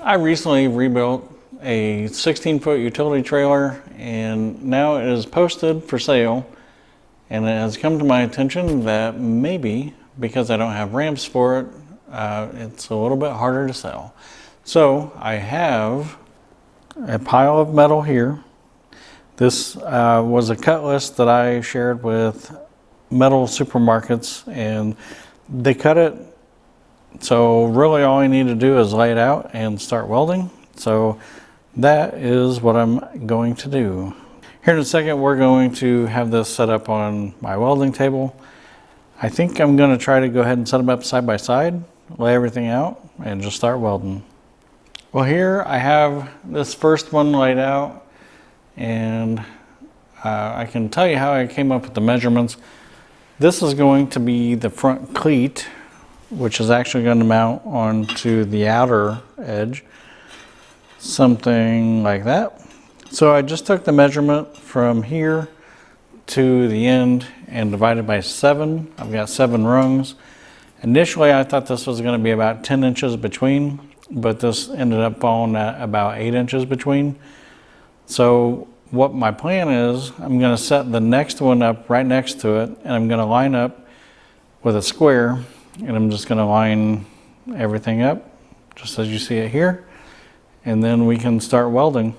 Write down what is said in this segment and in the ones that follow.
I recently rebuilt a 16-foot utility trailer, and now it is posted for sale, and it has come to my attention that maybe because I don't have ramps for it, it's a little bit harder to sell. So I have a pile of metal here. This was a cut list that I shared with metal supermarkets, and they cut it. So really all I need to do is lay it out and start welding. So that is what I'm going to do. Here in a second, we're going to have this set up on my welding table. I think I'm going to try to go ahead and set them up side by side, lay everything out, and just start welding. Well, here I have this first one laid out, and I can tell you how I came up with the measurements. This is going to be the front cleat, which is actually going to mount onto the outer edge, something like that. So I just took the measurement from here to the end and divided by 7. I've got 7 rungs. Initially I thought this was going to be about 10 inches between, but this ended up falling at about 8 inches between. So what my plan is, I'm going to set the next one up right next to it, and I'm going to line up with a square, and I'm just going to line everything up just as you see it here, and then we can start welding.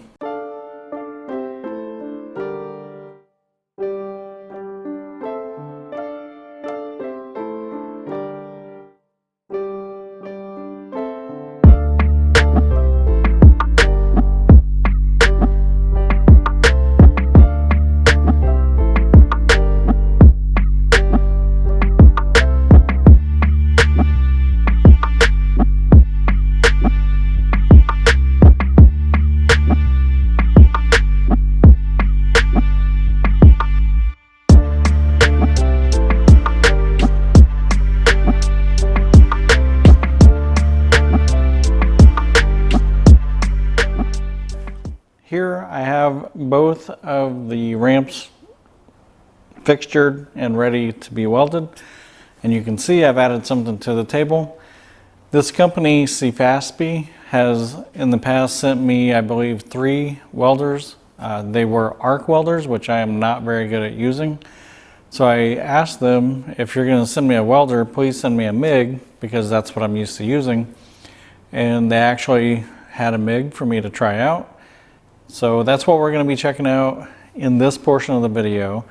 Here I have both of the ramps fixtured and ready to be welded, and you can see I've added something to the table. This company, Sefaspe, has in the past sent me, I believe, 3 welders. They were arc welders, which I am not very good at using. So I asked them, if you're going to send me a welder, please send me a MIG, because that's what I'm used to using. And they actually had a MIG for me to try out. So that's what we're going to be checking out in this portion of the video.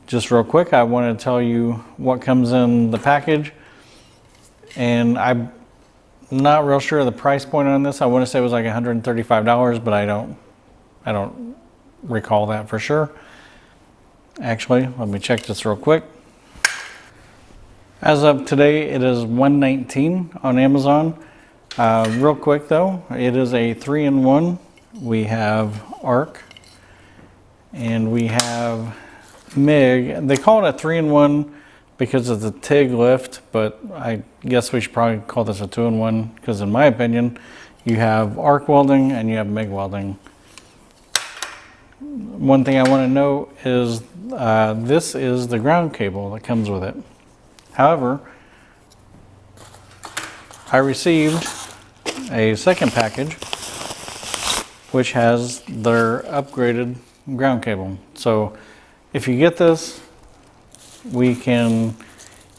Just real quick, I want to tell you what comes in the package. And I'm not real sure of the price point on this. I want to say it was like $135, but I don't recall that for sure. Actually, let me check this real quick. As of today, it is $119 on Amazon. Real quick though, it is a 3-in-1. We have arc and we have MIG. They call it a 3-in-1 because of the TIG lift, but I guess we should probably call this a 2-in-1 because in my opinion, you have arc welding and you have MIG welding. One thing I want to note is this is the ground cable that comes with it. However, I received a second package which has their upgraded ground cable. So if you get this, we can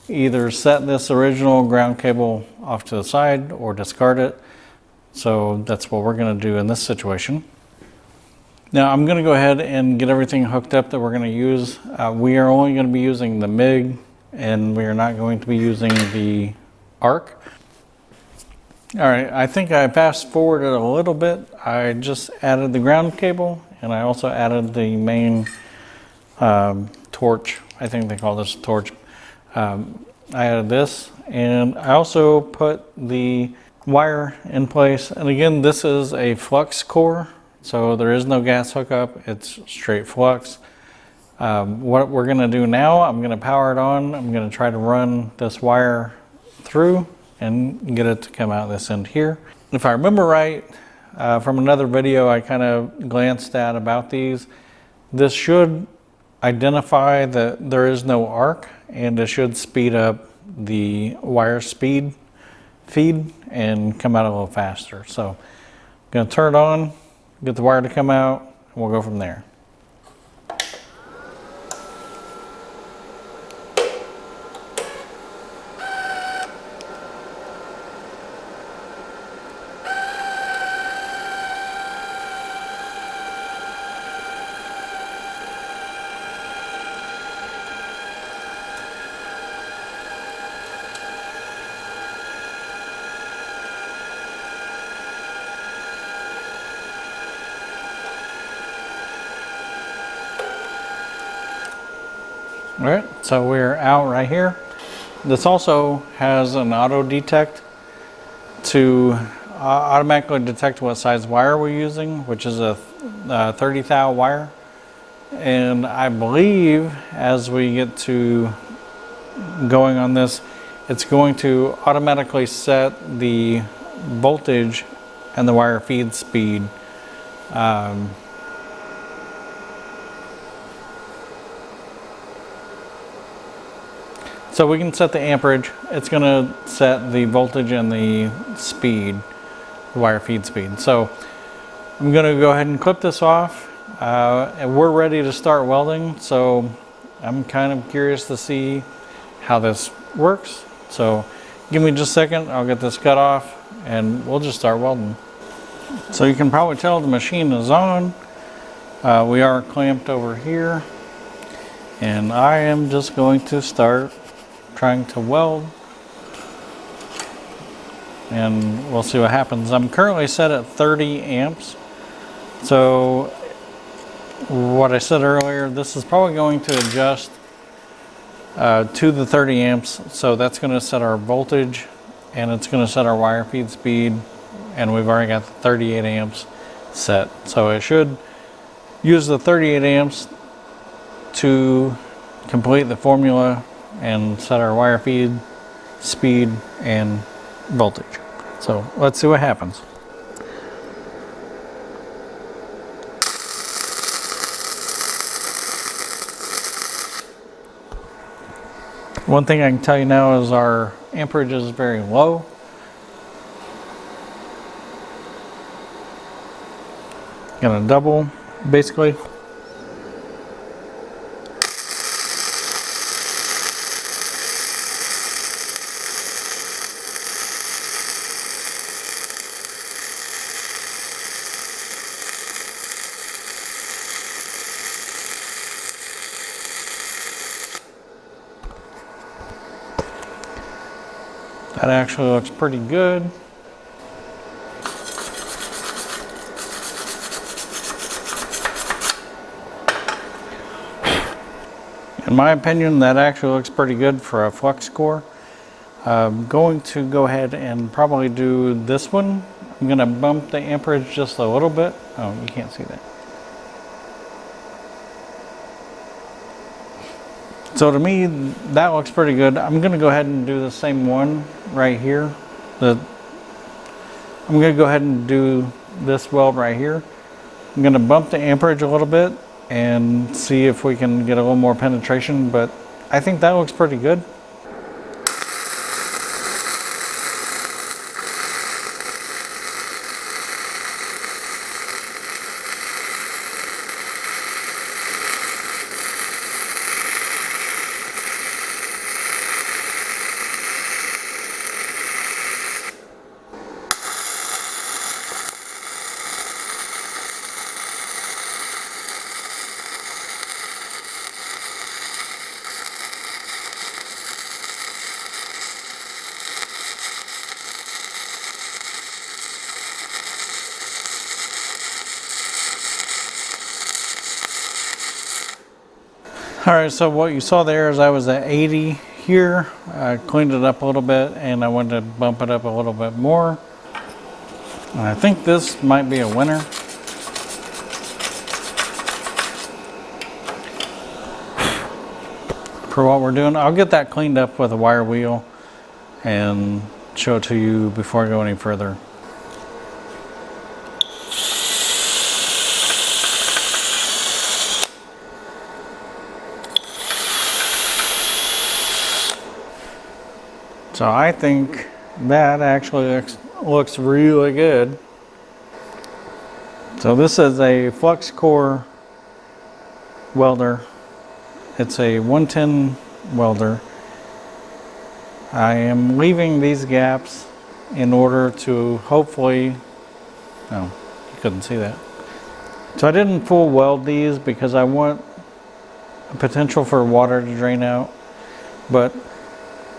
either set this original ground cable off to the side or discard it. So that's what we're going to do in this situation. Now I'm going to go ahead and get everything hooked up that we're going to use. We are only going to be using the MIG, and we are not going to be using the arc. All right, I think I fast forwarded a little bit. I just added the ground cable, and I also added the main torch. I think they call this torch. I added this, and I also put the wire in place. And again, this is a flux-core, so there is no gas hookup. It's straight flux. What we're gonna do now, I'm gonna power it on. I'm gonna try to run this wire through and get it to come out this end here. If I remember right, from another video I kind of glanced at about these, this should identify that there is no arc, and it should speed up the wire speed feed and come out a little faster. So I'm gonna turn it on, get the wire to come out, and we'll go from there. All right, so we're out right here. This also has an auto detect to automatically detect what size wire we're using, which is a 30 thou wire. And I believe as we get to going on this, it's going to automatically set the voltage and the wire feed speed. So we can set the amperage. It's going to set the voltage and the speed, the wire feed speed. So I'm going to go ahead and clip this off. And we're ready to start welding. So I'm kind of curious to see how this works. So give me just a second. I'll get this cut off and we'll just start welding. So you can probably tell the machine is on. We are clamped over here. And I am just going to start trying to weld, and we'll see what happens. I'm currently set at 30 amps. So what I said earlier, this is probably going to adjust to the 30 amps. So that's going to set our voltage and it's going to set our wire feed speed, and we've already got the 38 amps set. So it should use the 38 amps to complete the formula and set our wire feed, speed, and voltage. So let's see what happens. One thing I can tell you now is our amperage is very low. Gonna double, basically. That actually looks pretty good. In my opinion, that actually looks pretty good for a flux-core. I'm going to go ahead and probably do this one. I'm going to bump the amperage just a little bit. Oh, you can't see that. So to me, that looks pretty good. I'm going to go ahead and do the same one right here. I'm going to go ahead and do this weld right here. I'm going to bump the amperage a little bit and see if we can get a little more penetration, but I think that looks pretty good. All right, so what you saw there is I was at 80 here. I cleaned it up a little bit and I wanted to bump it up a little bit more. And I think this might be a winner. For what we're doing, I'll get that cleaned up with a wire wheel and show it to you before I go any further. So I think that actually looks really good. So this is a flux-core welder. It's a 110 welder. I am leaving these gaps in order to hopefully, oh, you couldn't see that. So I didn't full weld these because I want a potential for water to drain out, but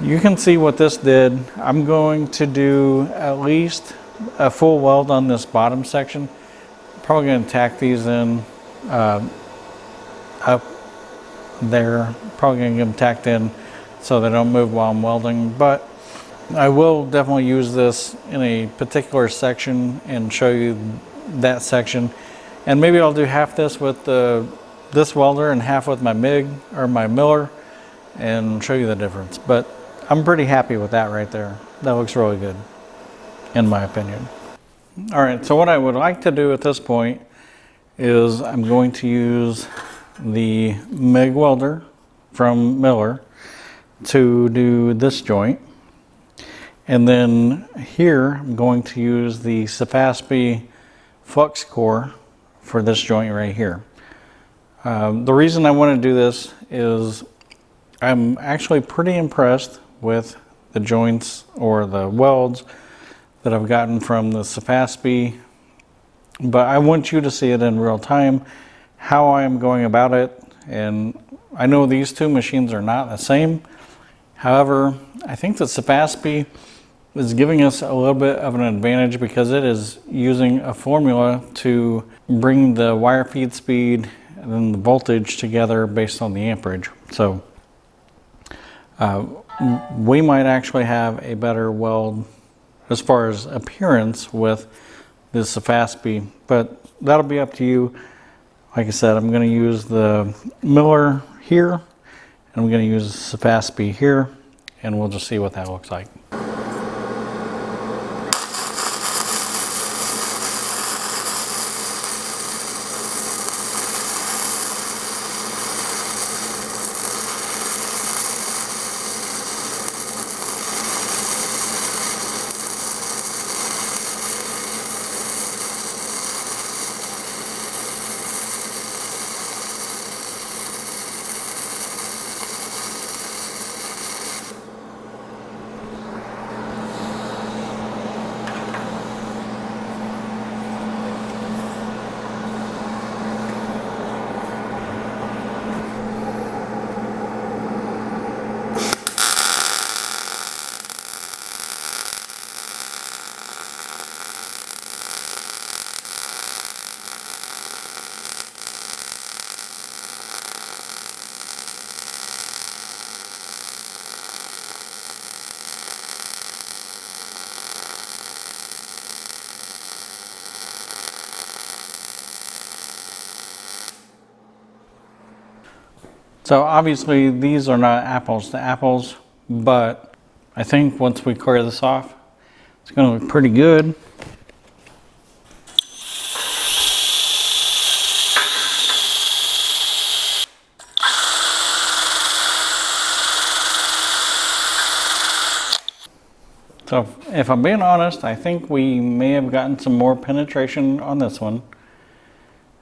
you can see what this did. I'm going to do at least a full weld on this bottom section. Probably going to tack these in up there. Probably going to get them tacked in so they don't move while I'm welding, but I will definitely use this in a particular section and show you that section. And maybe I'll do half this with this welder and half with my MIG or my Miller and show you the difference. But I'm pretty happy with that right there. That looks really good, in my opinion. All right, so what I would like to do at this point is I'm going to use the MIG welder from Miller to do this joint. And then here I'm going to use the Sefaspe flux-core for this joint right here. The reason I want to do this is I'm actually pretty impressed with the joints or the welds that I've gotten from the Sefaspe, but I want you to see it in real time, how I am going about it. And I know these two machines are not the same. However, I think the Sefaspe is giving us a little bit of an advantage because it is using a formula to bring the wire feed speed and then the voltage together based on the amperage. So we might actually have a better weld as far as appearance with this Sefaspe, but that'll be up to you. Like I said, I'm going to use the Miller here, and I'm going to use Sefaspe here, and we'll just see what that looks like. So obviously these are not apples to apples, but I think once we clear this off, it's going to look pretty good. So if I'm being honest, I think we may have gotten some more penetration on this one.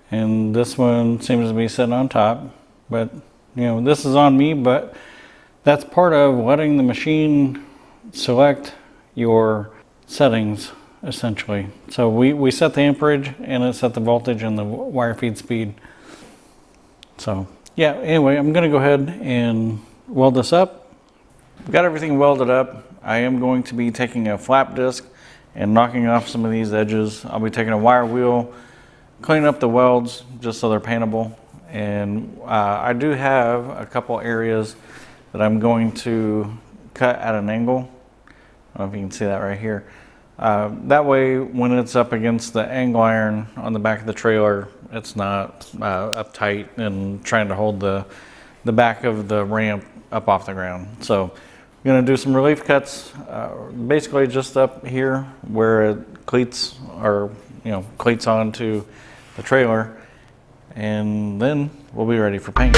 And this one seems to be sitting on top, but you know, this is on me, but that's part of letting the machine select your settings, essentially. So we set the amperage and it set the voltage and the wire feed speed. So yeah, anyway, I'm gonna go ahead and weld this up. I've got everything welded up. I am going to be taking a flap disc and knocking off some of these edges. I'll be taking a wire wheel, cleaning up the welds just so they're paintable. And I do have a couple areas that I'm going to cut at an angle. I don't know if you can see that right here. That way, when it's up against the angle iron on the back of the trailer, it's not uptight and trying to hold the back of the ramp up off the ground. So I'm going to do some relief cuts, basically just up here where it cleats or cleats onto the trailer. And then we'll be ready for paint.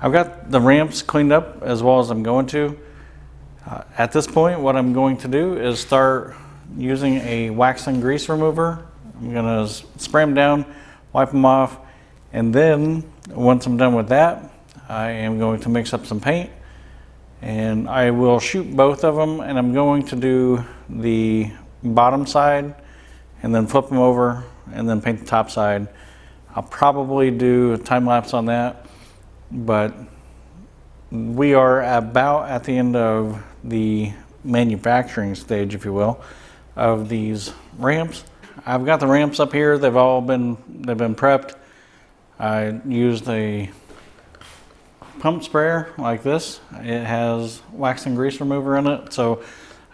I've got the ramps cleaned up as well as I'm going to. At this point, what I'm going to do is start using a wax and grease remover. I'm gonna spray them down, wipe them off, and then once I'm done with that, I am going to mix up some paint, and I will shoot both of them, and I'm going to do the bottom side and then flip them over and then paint the top side. I'll probably do a time lapse on that, but we are about at the end of the manufacturing stage, if you will, of these ramps. I've got the ramps up here. They've been prepped. I used a pump sprayer like this. It has wax and grease remover in it. So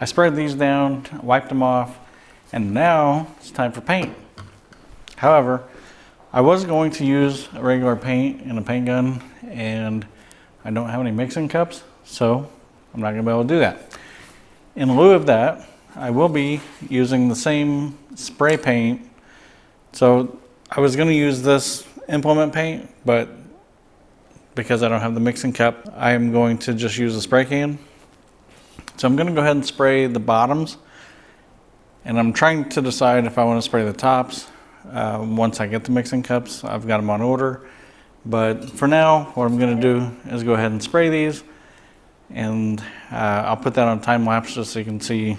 I sprayed these down, wiped them off, and now it's time for paint. However, I was going to use a regular paint in a paint gun, and I don't have any mixing cups, so I'm not gonna be able to do that. In lieu of that, I will be using the same spray paint. So I was gonna use this implement paint, but because I don't have the mixing cup, I am going to just use a spray can. So I'm gonna go ahead and spray the bottoms, and I'm trying to decide if I wanna spray the tops once I get the mixing cups. I've got them on order. But for now, what I'm gonna do is go ahead and spray these, and I'll put that on time lapse just so you can see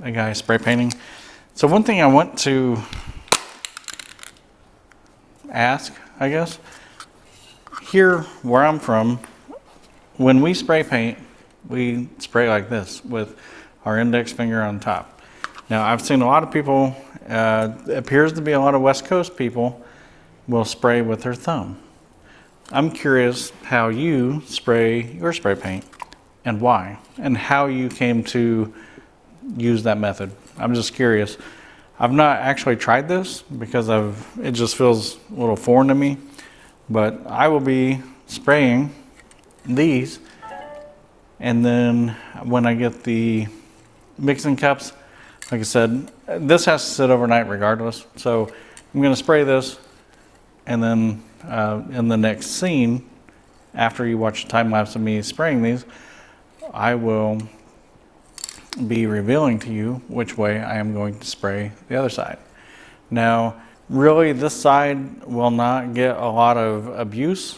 a guy spray painting. So one thing I want to ask, I guess, here where I'm from, when we spray paint, we spray like this with our index finger on top. Now I've seen a lot of people, it appears to be a lot of West Coast people, will spray with their thumb. I'm curious how you spray your spray paint and why, and how you came to use that method. I'm just curious. I've not actually tried this because it just feels a little foreign to me, but I will be spraying these, and then when I get the mixing cups, like I said, this has to sit overnight regardless. So I'm gonna spray this, and then in the next scene, after you watch a time lapse of me spraying these, I will be revealing to you which way I am going to spray the other side. Now, really, this side will not get a lot of abuse,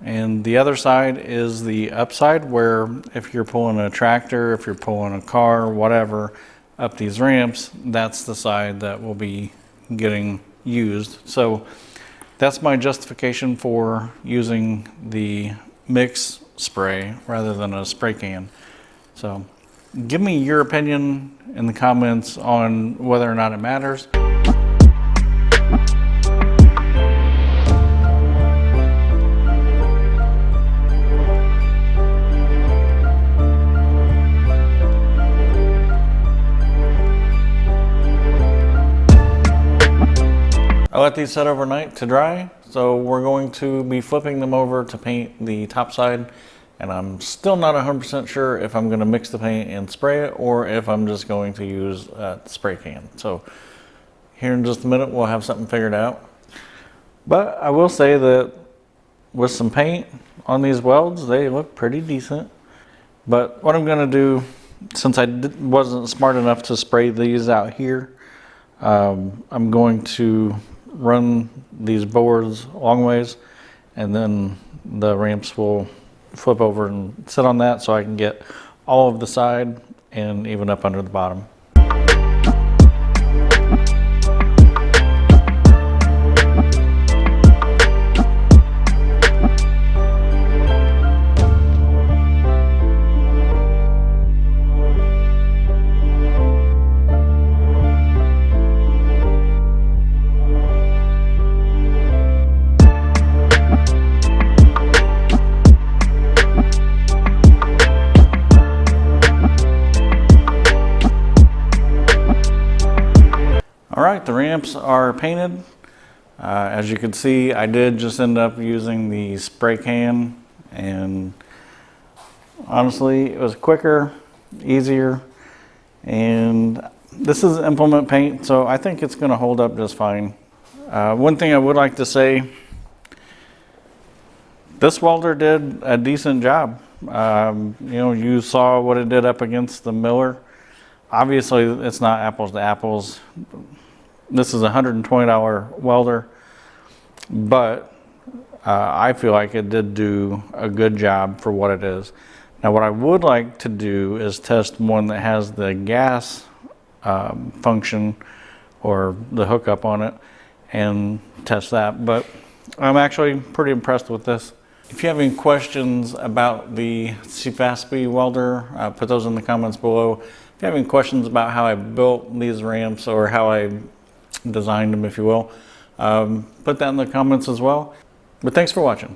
and the other side is the upside, where if you're pulling a tractor, if you're pulling a car, whatever, up these ramps, that's the side that will be getting used. So that's my justification for using the mix spray rather than a spray can. So give me your opinion in the comments on whether or not it matters. I let these set overnight to dry, so we're going to be flipping them over to paint the top side, and I'm still not 100% sure if I'm going to mix the paint and spray it, or if I'm just going to use a spray can. So here in just a minute we'll have something figured out. But I will say that with some paint on these welds, they look pretty decent. But what I'm going to do, since I wasn't smart enough to spray these out here, I'm going to run these boards long ways, and then the ramps will flip over and sit on that so I can get all of the side and even up under the bottom. The ramps are painted. As you can see, I did just end up using the spray can, and honestly it was quicker, easier, and this is implement paint, so I think it's going to hold up just fine. One thing I would like to say, This welder did a decent job. You know, you saw what it did up against the Miller. Obviously, it's not apples to apples. This is a $120 welder, but I feel like it did do a good job for what it is. Now, what I would like to do is test one that has the gas function or the hookup on it and test that, but I'm actually pretty impressed with this. If you have any questions about the Sefaspe welder, put those in the comments below. If you have any questions about how I built these ramps or how I designed them, if you will, put that in the comments as well. But thanks for watching.